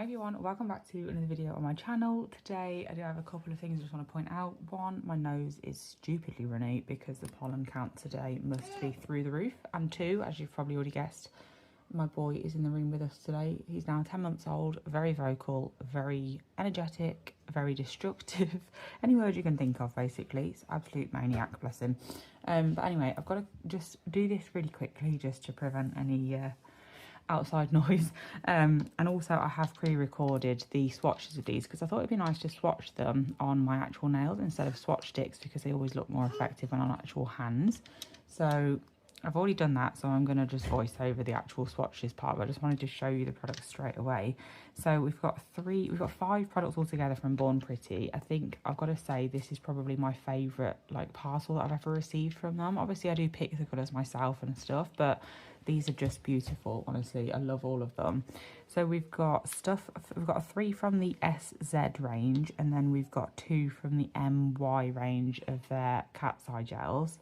Hi everyone, welcome back to another video on my channel. Today I do have a couple of things I just want to point out. One, my nose is stupidly runny because the pollen count today must be through the roof. And two, as you've probably already guessed, my boy is in the room with us today. He's now 10 months old, very vocal, very energetic, very destructive. Any word you can think of, basically. He's an absolute maniac, bless him. But anyway, I've got to just do this really quickly just to prevent any outside noise, and also I have pre-recorded the swatches of these because I thought it'd be nice to swatch them on my actual nails instead of swatch sticks because they always look more effective when on actual hands. So I've already done that, so I'm going to just voice over the actual swatches part, but I just wanted to show you the products straight away. So we've got 5 products altogether from Born Pretty. I think I've got to say this is probably my favourite like parcel that I've ever received from them. Obviously I do pick the colours myself and stuff, but these are just beautiful, honestly. I love all of them. So we've got 3 from the SZ range, and then we've got 2 from the MY range of their cat's eye gels.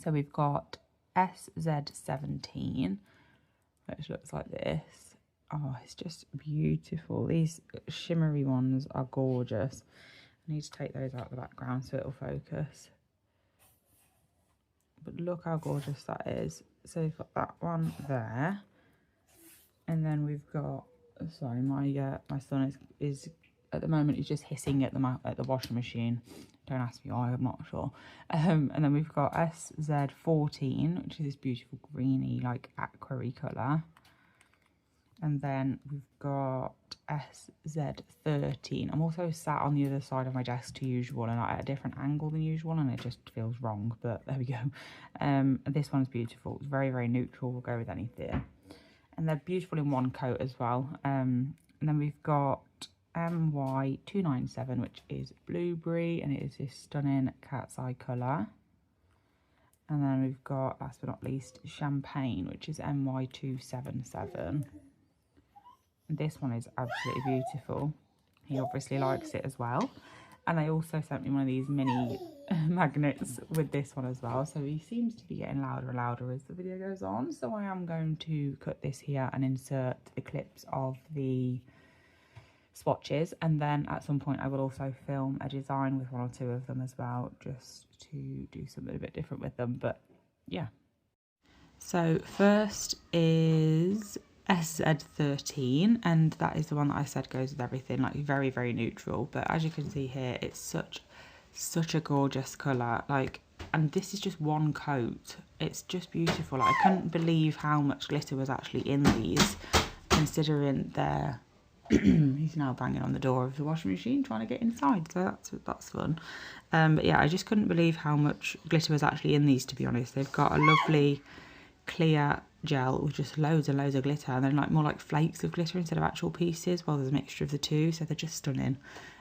So we've got SZ17, which looks like this. Oh, it's just beautiful. These shimmery ones are gorgeous. I need to take those out of the background so it'll focus. But look how gorgeous that is. So we've got that one there, and then we've got, sorry, my son is at the moment he's just hissing at the washing machine. Don't ask me why, I'm not sure. And then we've got SZ14, which is this beautiful greeny like aqua-y colour. And then we've got SZ13. I'm also sat on the other side of my desk to usual and at a different angle than usual, and it just feels wrong, but there we go. This one's beautiful. It's very, very neutral. We'll go with anything. And they're beautiful in one coat as well. And then we've got MY297, which is blueberry, and it is this stunning cat's eye colour. And then we've got, last but not least, champagne, which is MY277. This one is absolutely beautiful. He obviously likes it as well. And they also sent me one of these mini magnets with this one as well. So he seems to be getting louder and louder as the video goes on. So I am going to cut this here and insert the clips of the swatches. And then at some point I will also film a design with 1 or 2 of them as well, just to do something a bit different with them. But yeah. So first is SZ13, and that is the one that I said goes with everything, like very, very neutral. But as you can see here, it's such a gorgeous colour, like, and this is just one coat. It's just beautiful. Like, I couldn't believe how much glitter was actually in these, considering they're he's now banging on the door of the washing machine trying to get inside, so that's fun. But yeah, I just couldn't believe how much glitter was actually in these, to be honest. They've got a lovely clear gel with just loads and loads of glitter, and then like more like flakes of glitter instead of actual pieces. Well, there's a mixture of the two, so they're just stunning.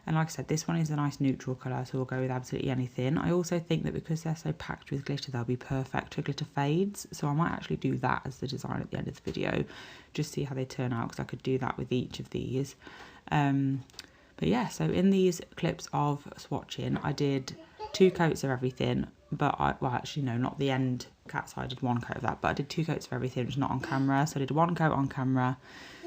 And like I said, this one is a nice neutral colour, so we'll go with absolutely anything. I also think that because they're so packed with glitter, they'll be perfect for glitter fades, so I might actually do that as the design at the end of the video, just see how they turn out, because I could do that with each of these. But yeah, so in these clips of swatching, I did 2 coats of everything, but well, actually no, not the end cat's eye. I did 1 coat of that, but I did 2 coats of everything, which is not on camera. So I did 1 coat on camera,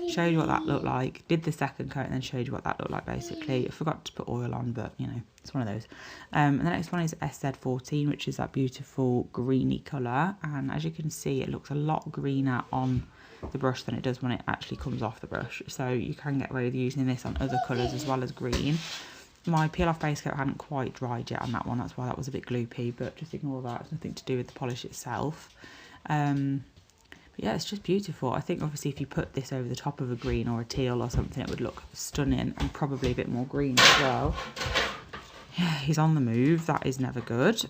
showed you what that looked like, did the 2nd coat, and then showed you what that looked like, basically. I forgot to put oil on, but you know, it's one of those. And the next one is SZ14, which is that beautiful greeny colour, and as you can see, it looks a lot greener on the brush than it does when it actually comes off the brush, so you can get away with using this on other colours as well as green. My peel off base coat hadn't quite dried yet on that one, that's why that was a bit gloopy, but just ignore that. It's nothing to do with the polish itself. But yeah, it's just beautiful. I think obviously if you put this over the top of a green or a teal or something, it would look stunning, and probably a bit more green as well. Yeah, he's on the move, that is never good.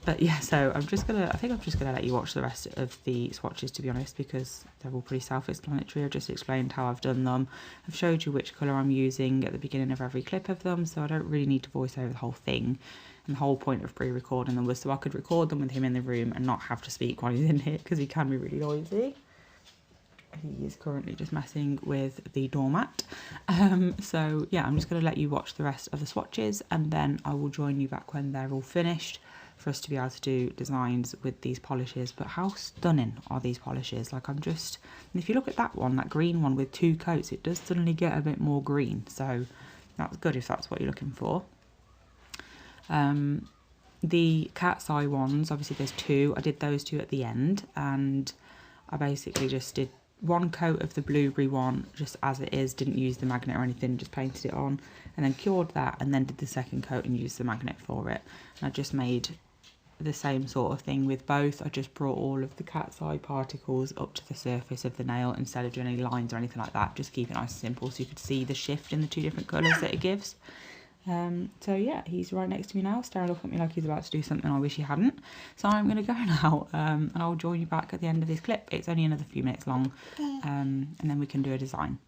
But yeah, so I think I'm just gonna let you watch the rest of the swatches, to be honest, because they're all pretty self-explanatory. I've just explained how I've done them. I've showed you which colour I'm using at the beginning of every clip of them, so I don't really need to voice over the whole thing. And the whole point of pre-recording them was so I could record them with him in the room and not have to speak while he's in here, because he can be really noisy. he is currently just messing with the doormat. So yeah, I'm just going to let you watch the rest of the swatches, and then I will join you back when they're all finished for us to be able to do designs with these polishes. But how stunning are these polishes? Like, I'm just, and if you look at that one, that green one with 2 coats, it does suddenly get a bit more green, so that's good if that's what you're looking for. The cat's eye ones, obviously there's 2. I did those 2 at the end, and I basically just did 1 coat of the blueberry one just as it is, didn't use the magnet or anything, just painted it on, and then cured that, and then did the 2nd coat and used the magnet for it. And I just made the same sort of thing with both. I just brought all of the cat's eye particles up to the surface of the nail instead of doing any lines or anything like that. Just keep it nice and simple so you could see the shift in the 2 different colours that it gives. So yeah, he's right next to me now, staring up at me like he's about to do something I wish he hadn't. So I'm going to go now, and I'll join you back at the end of this clip. It's only another few minutes long, and then we can do a design.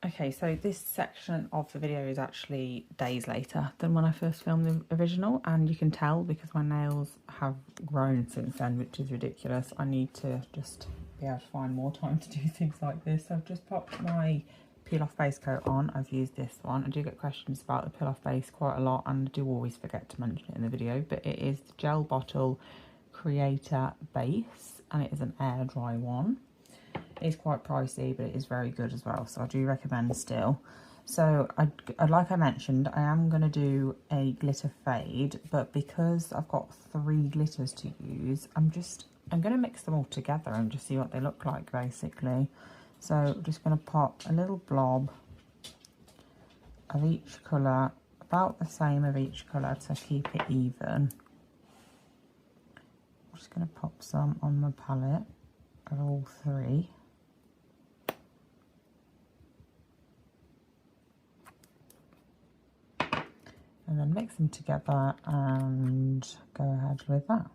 Okay, so this section of the video is actually days later than when I first filmed the original, and you can tell because my nails have grown since then, which is ridiculous. I need to just be able to find more time to do things like this. So I've just popped my peel off base coat on. I've used this one. I do get questions about the peel off base quite a lot, and I do always forget to mention it in the video, but it is the Gel Bottle Creator Base, and it is an air dry one. It's quite pricey, but it is very good as well, so I do recommend still. So like I mentioned, I am going to do a glitter fade, but because I've got 3 glitters to use, I'm going to mix them all together and just see what they look like, basically. So I'm just going to pop a little blob of each colour, about the same of each colour to keep it even. I'm just going to pop some on my palette of all 3. And then mix them together and go ahead with that.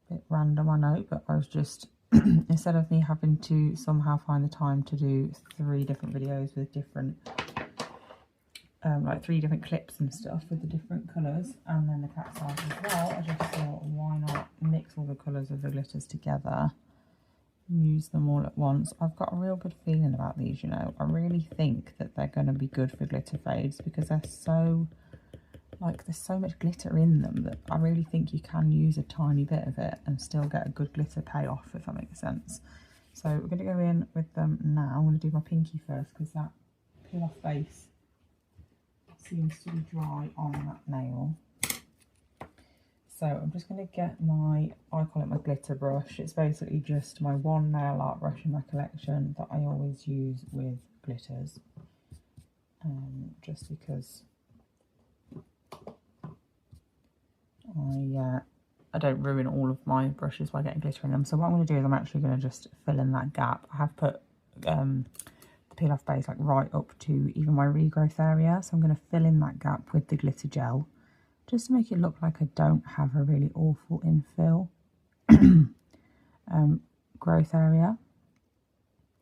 Bit random, I know, but I was just, instead of me having to somehow find the time to do 3 different videos with different, like 3 different clips and stuff with the different colours, and then the cat's eyes as well, I just thought, why not mix all the colours of the glitters together, use them all at once. I've got a real good feeling about these, you know. I really think that they're going to be good for glitter fades because they're so, like, there's so much glitter in them that I really think you can use a tiny bit of it and still get a good glitter payoff, if that makes sense. So we're going to go in with them now. I'm going to do my pinky first because that peel off base seems to be dry on that nail. So I'm just going to get my, I call it my glitter brush. It's basically just my one nail art brush in my collection that I always use with glitters. Just because I don't ruin all of my brushes by getting glitter in them. So what I'm going to do is I'm actually going to just fill in that gap. I have put the peel off base like right up to even my regrowth area. So I'm going to fill in that gap with the glitter gel, just to make it look like I don't have a really awful infill growth area.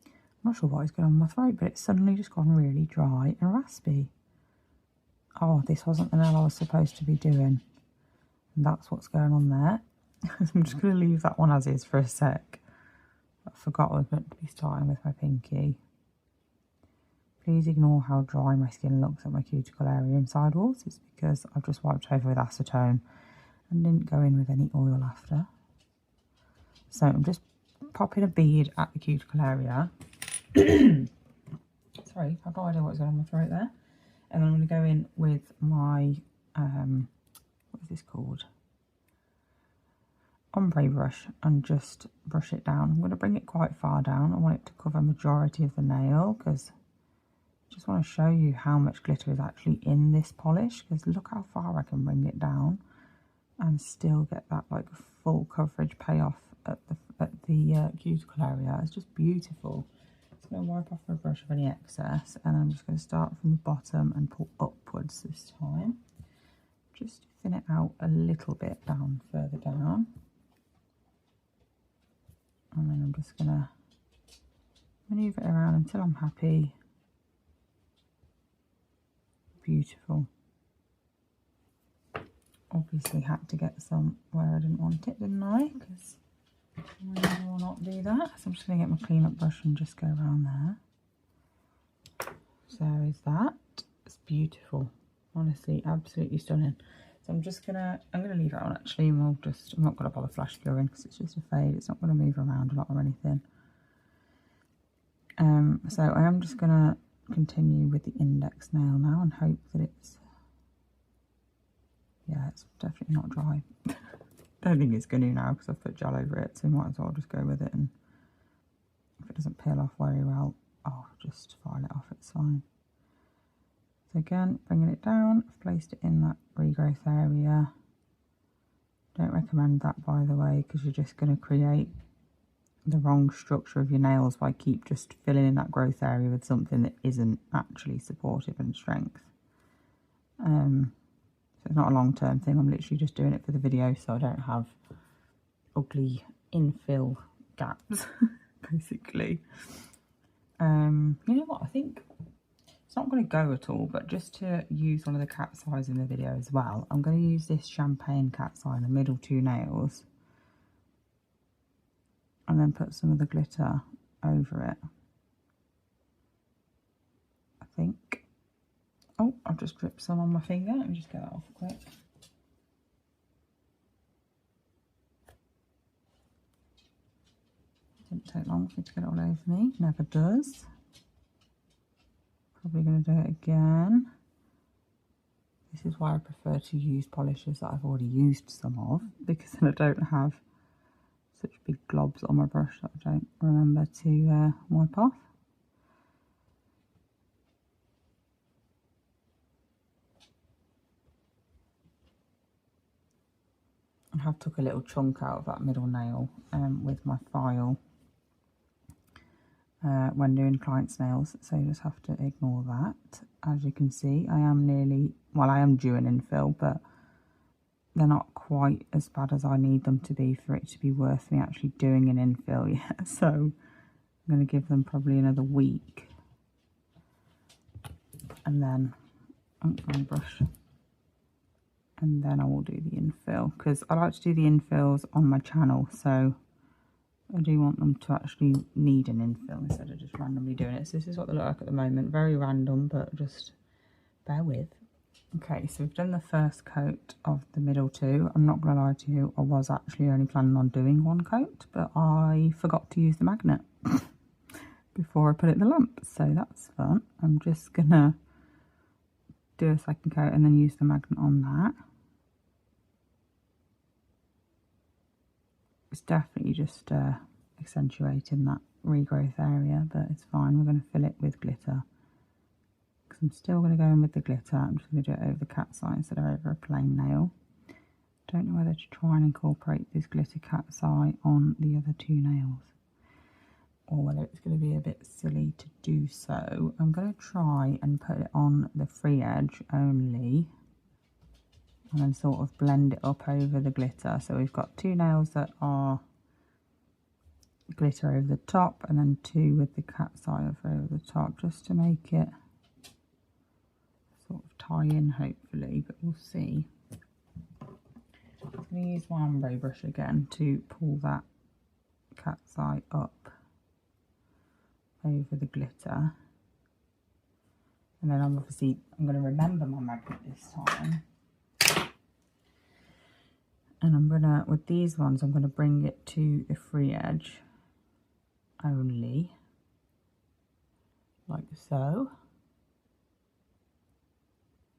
I'm not sure what is going on in my throat, but it's suddenly just gone really dry and raspy. Oh, this wasn't the nail I was supposed to be doing. And that's what's going on there. I'm just going to leave that one as is for a sec. I forgot I was meant to be starting with my pinky. Please ignore how dry my skin looks at my cuticle area and sidewalls. It's because I've just wiped over with acetone and didn't go in with any oil after. So I'm just popping a bead at the cuticle area. Sorry, I've no idea what's going on my throat there. And then I'm going to go in with my, what is this called? Ombre brush, and just brush it down. I'm going to bring it quite far down. I want it to cover a majority of the nail because just want to show you how much glitter is actually in this polish, because look how far I can bring it down and still get that like full coverage payoff at the cuticle area. It's just beautiful. Just going to wipe off my brush of any excess, and I'm just going to start from the bottom and pull upwards this time, just to thin it out a little bit down, further down. And then I'm just going to manoeuvre it around until I'm happy. Beautiful. Obviously had to get some where I didn't want it, didn't I? Because I will not do that. So I'm just going to get my clean-up brush and just go around there. So is that. It's beautiful. Honestly, absolutely stunning. So I'm going to leave it on actually, and I'm not going to bother flash blurring because it's just a fade. It's not going to move around a lot or anything. So I am just going to continue with the index nail now and hope that it's definitely not dry. Don't think it's going to now because I've put gel over it, so might as well just go with it, and if it doesn't peel off very well, I'll just file it off, it's fine. So again, bringing it down, I've placed it in that regrowth area. Don't recommend that, by the way, because you're just going to create the wrong structure of your nails by keep just filling in that growth area with something that isn't actually supportive and strength. So it's not a long-term thing. I'm literally just doing it for the video so I don't have ugly infill gaps, basically. You know what, I think it's not going to go at all, but just to use one of the cat's eyes in the video as well, I'm going to use this champagne cat's eye in the middle 2 nails and then put some of the glitter over it, I think. Oh, I've just dripped some on my finger. Let me just get that off quick. Didn't take long for it to get it all over me, never does. Probably going to do it again. This is why I prefer to use polishes that I've already used some of, because then I don't have such big globs on my brush that I don't remember to wipe off. I have took a little chunk out of that middle nail with my file when doing clients' nails, so you just have to ignore that. As you can see, I am nearly, well, I am due an infill, but they're not quite as bad as I need them to be for it to be worth me actually doing an infill yet. So I'm going to give them probably another week, and then my brush, and then I will do the infill, because I like to do the infills on my channel, so I do want them to actually need an infill instead of just randomly doing it. So this is what they look like at the moment. Very random, but just bear with. Okay, so we've done the first coat of the middle 2. I'm not going to lie to you, I was actually only planning on doing 1 coat, but I forgot to use the magnet before I put it in the lamp. So that's fun. I'm just going to do a second coat and then use the magnet on that. It's definitely just accentuating that regrowth area, but it's fine. We're going to fill it with glitter, because I'm still going to go in with the glitter. I'm just going to do it over the cat's eye instead of over a plain nail. Don't know whether to try and incorporate this glitter cat's eye on the other 2 nails, or whether it's going to be a bit silly to do so. I'm going to try and put it on the free edge only, and then sort of blend it up over the glitter. So we've got 2 nails that are glitter over the top, and then 2 with the cat's eye over the top, just to make it sort of tie in hopefully, but we'll see. I'm going to use my ombre brush again to pull that cat's eye up over the glitter, and then I'm going to remember my magnet this time. And I'm going to, with these ones, I'm going to bring it to the free edge only, like so.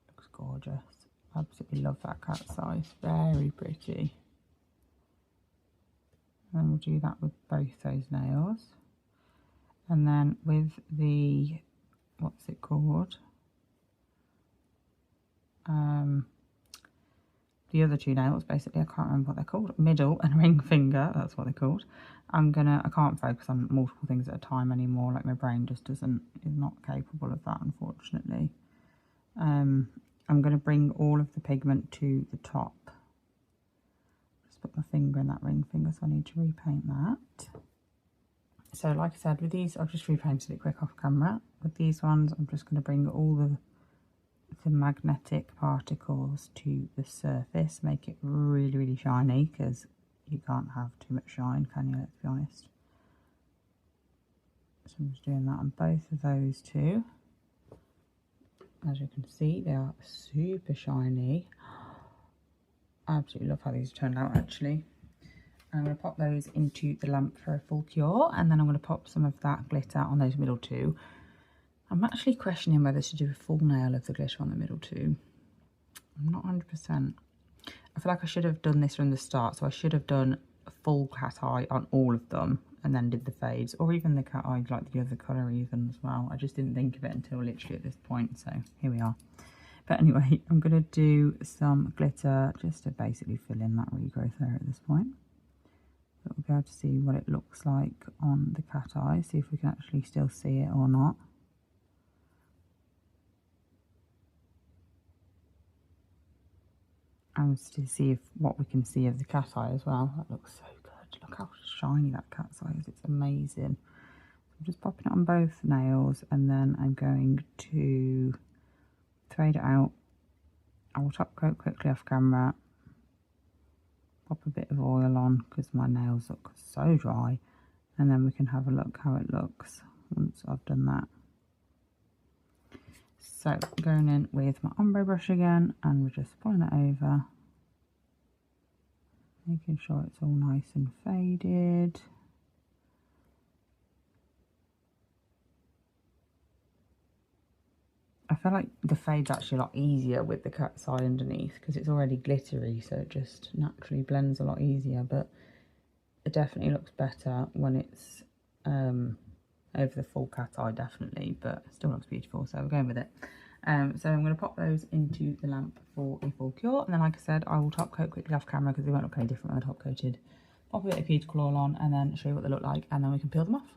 Looks gorgeous. Absolutely love that cat's eye. It's very pretty. And we'll do that with both those nails. And then with the, what's it called? The other 2 nails, basically, I can't remember what they're called, middle and ring finger, that's what they're called. I can't focus on multiple things at a time anymore, like my brain just is not capable of that, unfortunately. I'm going to bring all of the pigment to the top. Just put my finger in that ring finger, so I need to repaint that. So like I said, with these, I've just repainted it quick off camera. With these ones, I'm just going to bring all the magnetic particles to the surface, make it really, really shiny, because you can't have too much shine, can you? Let's be honest. So I'm just doing that on both of those 2. As you can see, they are super shiny. I absolutely love how these turned out, actually. I'm going to pop those into the lamp for a full cure, and then I'm going to pop some of that glitter on those middle 2. I'm actually questioning whether to do a full nail of the glitter on the middle 2. I'm not 100%. I feel like I should have done this from the start, so I should have done a full cat eye on all of them and then did the fades, or even the cat eye like the other colour even as well. I just didn't think of it until literally at this point, so here we are. But anyway, I'm going to do some glitter just to basically fill in that regrowth there at this point. But we'll be able to see what it looks like on the cat eye, see if we can actually still see it or not. And to see if what we can see of the cat eye as well. That looks so good. Look how shiny that cat's eye is. It's amazing. I'm just popping it on both nails, and then I'm going to fade it out. I will top coat quickly off camera, pop a bit of oil on because my nails look so dry, and then we can have a look how it looks once I've done that. So going in with my ombre brush again, and we're just pulling it over, making sure it's all nice and faded. I feel like the fade's actually a lot easier with the cat's eye underneath because it's already glittery, so it just naturally blends a lot easier, but it definitely looks better when it's over the full cat eye, definitely, but it still looks beautiful, so we're going with it. So I'm going to pop those into the lamp for a full cure, and then like I said, I will top coat quickly off camera because they won't look any different when they're top coated. Pop a bit of cuticle oil on and then show you what they look like, and then we can peel them off.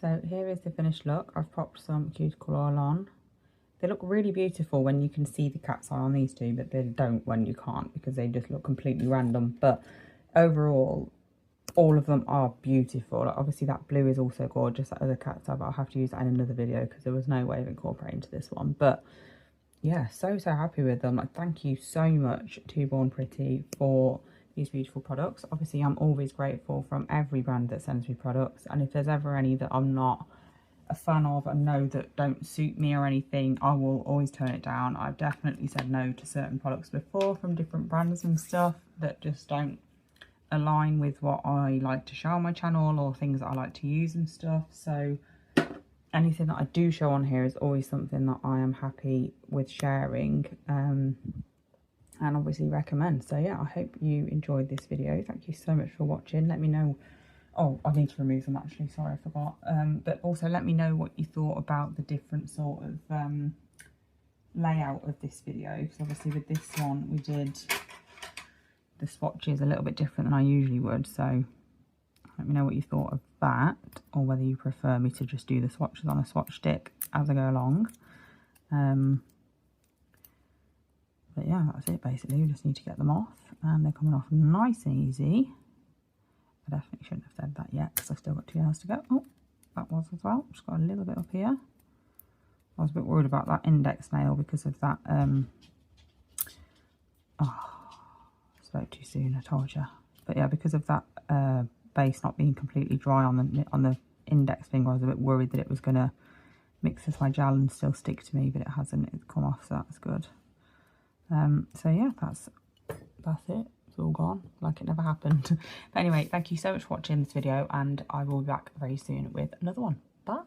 So here is the finished look. I've popped some cuticle oil on. They look really beautiful when you can see the cat's eye on these two, but they don't when you can't because they just look completely random. But overall, all of them are beautiful. Like, obviously that blue is also gorgeous, that other cat's eye, but I'll have to use that in another video because there was no way of incorporating to this one. But yeah, so happy with them. Like, thank you so much to Born Pretty for these beautiful products. Obviously I'm always grateful from every brand that sends me products, and if there's ever any that I'm not a fan of and know that don't suit me or anything, I will always turn it down. I've definitely said no to certain products before from different brands and stuff that just don't align with what I like to show on my channel or things that I like to use and stuff. So anything that I do show on here is always something that I am happy with sharing and obviously recommend. So yeah, I hope you enjoyed this video. Thank you so much for watching. Let me know. Oh, I need to remove them actually, sorry, I forgot. But also let me know what you thought about the different sort of layout of this video, because obviously with this one we did the swatches a little bit different than I usually would, so let me know what you thought of that, or whether you prefer me to just do the swatches on a swatch stick as I go along. But yeah, that's it basically. We just need to get them off, and they're coming off nice and easy. I definitely shouldn't have said that yet because I've still got 2 nails to go. Oh, that was as well. Just got a little bit up here. I was a bit worried about that index nail because of that. Oh, I spoke too soon, I told you. But yeah, because of that base not being completely dry on the index finger, I was a bit worried that it was going to mix with my gel and still stick to me, but it hasn't. It's come off, so that's good. So yeah, that's it. It's all gone like it never happened. But anyway, thank you so much for watching this video, and I will be back very soon with another one. Bye.